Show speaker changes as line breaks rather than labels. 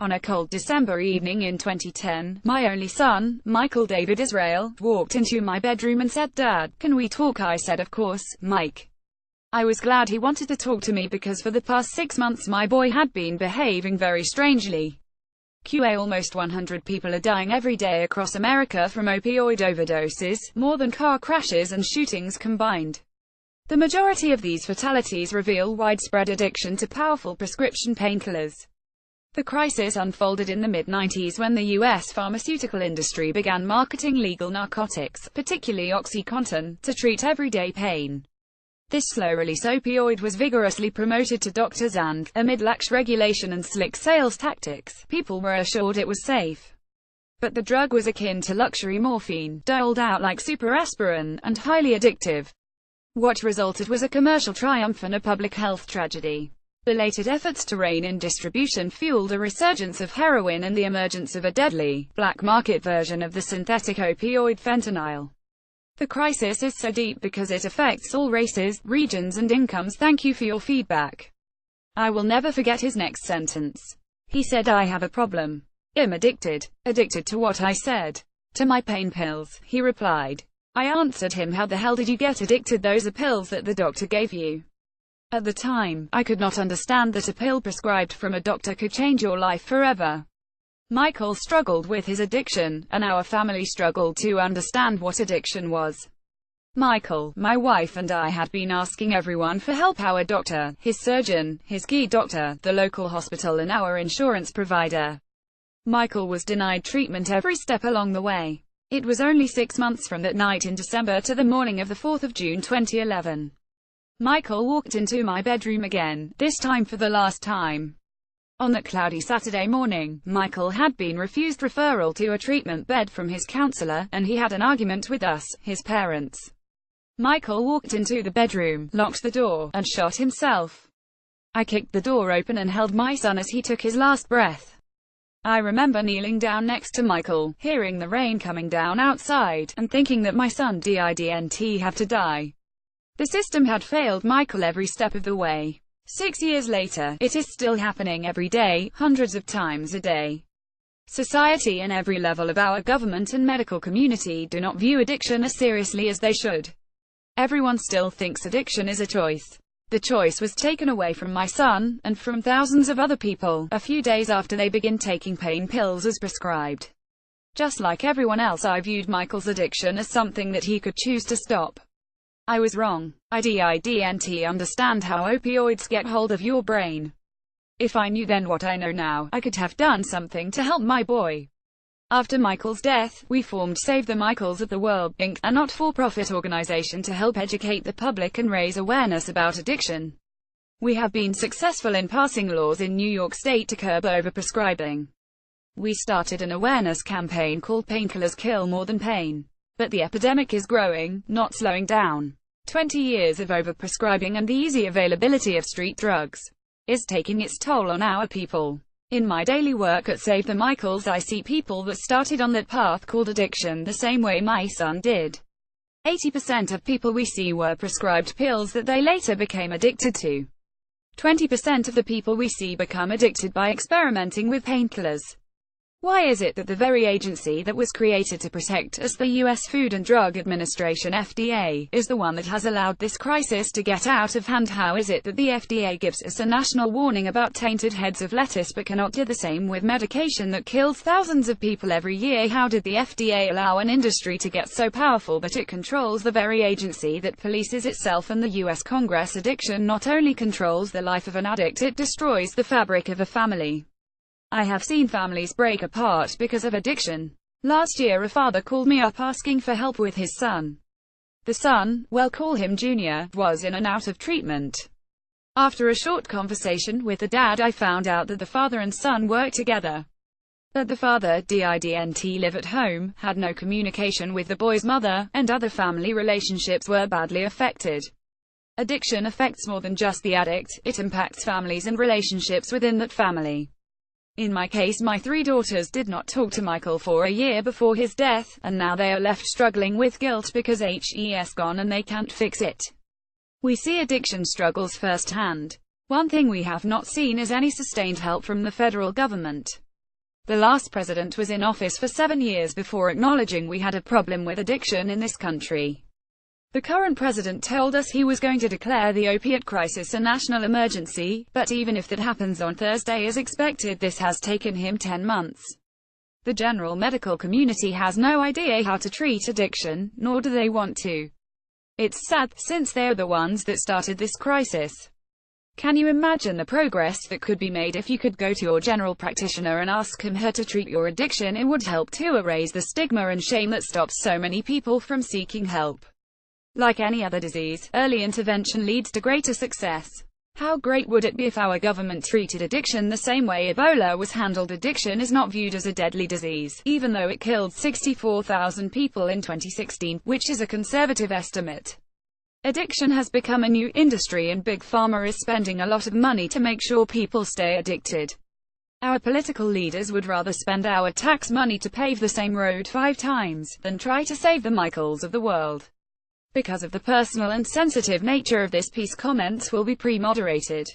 On a cold December evening in 2010, my only son, Michael David Israel, walked into my bedroom and said, "Dad, can we talk?" I said, "Of course, Mike." I was glad he wanted to talk to me because for the past 6 months my boy had been behaving very strangely. Almost 100 people are dying every day across America from opioid overdoses, more than car crashes and shootings combined. The majority of these fatalities reveal widespread addiction to powerful prescription painkillers. The crisis unfolded in the mid-90s when the U.S. pharmaceutical industry began marketing legal narcotics, particularly OxyContin, to treat everyday pain. This slow-release opioid was vigorously promoted to doctors and, amid lax regulation and slick sales tactics, people were assured it was safe. But the drug was akin to luxury morphine, doled out like super aspirin, and highly addictive. What resulted was a commercial triumph and a public health tragedy. Belated efforts to rein in distribution fueled a resurgence of heroin and the emergence of a deadly, black-market version of the synthetic opioid fentanyl. The crisis is so deep because it affects all races, regions and incomes. Thank you for your feedback. I will never forget his next sentence. He said, "I have a problem. I'm addicted." Addicted to what? I said. "To my pain pills," he replied. I answered him, "How the hell did you get addicted? Those are pills that the doctor gave you." At the time, I could not understand that a pill prescribed from a doctor could change your life forever. Michael struggled with his addiction, and our family struggled to understand what addiction was. Michael, my wife and I had been asking everyone for help: our doctor, his surgeon, his key doctor, the local hospital and our insurance provider. Michael was denied treatment every step along the way. It was only 6 months from that night in December to the morning of the 4th of June 2011. Michael walked into my bedroom again, this time for the last time. On that cloudy Saturday morning, Michael had been refused referral to a treatment bed from his counselor, and he had an argument with us, his parents. Michael walked into the bedroom, locked the door, and shot himself. I kicked the door open and held my son as he took his last breath. I remember kneeling down next to Michael, hearing the rain coming down outside, and thinking that my son didn't have to die. The system had failed Michael every step of the way. 6 years later, it is still happening every day, hundreds of times a day. Society and every level of our government and medical community do not view addiction as seriously as they should. Everyone still thinks addiction is a choice. The choice was taken away from my son, and from thousands of other people, a few days after they began taking pain pills as prescribed. Just like everyone else, I viewed Michael's addiction as something that he could choose to stop. I was wrong. I didn't understand how opioids get hold of your brain. If I knew then what I know now, I could have done something to help my boy. After Michael's death, we formed Save the Michaels of the World, Inc., a not-for-profit organization to help educate the public and raise awareness about addiction. We have been successful in passing laws in New York State to curb overprescribing. We started an awareness campaign called Painkillers Kill More Than Pain. But the epidemic is growing, not slowing down. 20 years of overprescribing and the easy availability of street drugs is taking its toll on our people. In my daily work at Save the Michaels, I see people that started on that path called addiction the same way my son did. 80% of people we see were prescribed pills that they later became addicted to. 20% of the people we see become addicted by experimenting with painkillers. Why is it that the very agency that was created to protect us, the U.S. Food and Drug Administration (FDA), is the one that has allowed this crisis to get out of hand? How is it that the FDA gives us a national warning about tainted heads of lettuce but cannot do the same with medication that kills thousands of people every year? How did the FDA allow an industry to get so powerful that it controls the very agency that polices itself and the U.S. Congress? Addiction not only controls the life of an addict, it destroys the fabric of a family. I have seen families break apart because of addiction. Last year a father called me up asking for help with his son. The son, we'll call him Junior, was in and out of treatment. After a short conversation with the dad, I found out that the father and son work together. But the father didn't live at home, had no communication with the boy's mother, and other family relationships were badly affected. Addiction affects more than just the addict, it impacts families and relationships within that family. In my case, my 3 daughters did not talk to Michael for a year before his death, and now they are left struggling with guilt because he's gone and they can't fix it. We see addiction struggles firsthand. One thing we have not seen is any sustained help from the federal government. The last president was in office for 7 years before acknowledging we had a problem with addiction in this country. The current president told us he was going to declare the opiate crisis a national emergency, but even if that happens on Thursday as expected, this has taken him 10 months. The general medical community has no idea how to treat addiction, nor do they want to. It's sad, since they're the ones that started this crisis. Can you imagine the progress that could be made if you could go to your general practitioner and ask him/her to treat your addiction? It would help to erase the stigma and shame that stops so many people from seeking help. Like any other disease, early intervention leads to greater success. How great would it be if our government treated addiction the same way Ebola was handled? Addiction is not viewed as a deadly disease, even though it killed 64,000 people in 2016, which is a conservative estimate. Addiction has become a new industry and Big Pharma is spending a lot of money to make sure people stay addicted. Our political leaders would rather spend our tax money to pave the same road 5 times, than try to save the Michaels of the world. Because of the personal and sensitive nature of this piece, comments will be pre-moderated.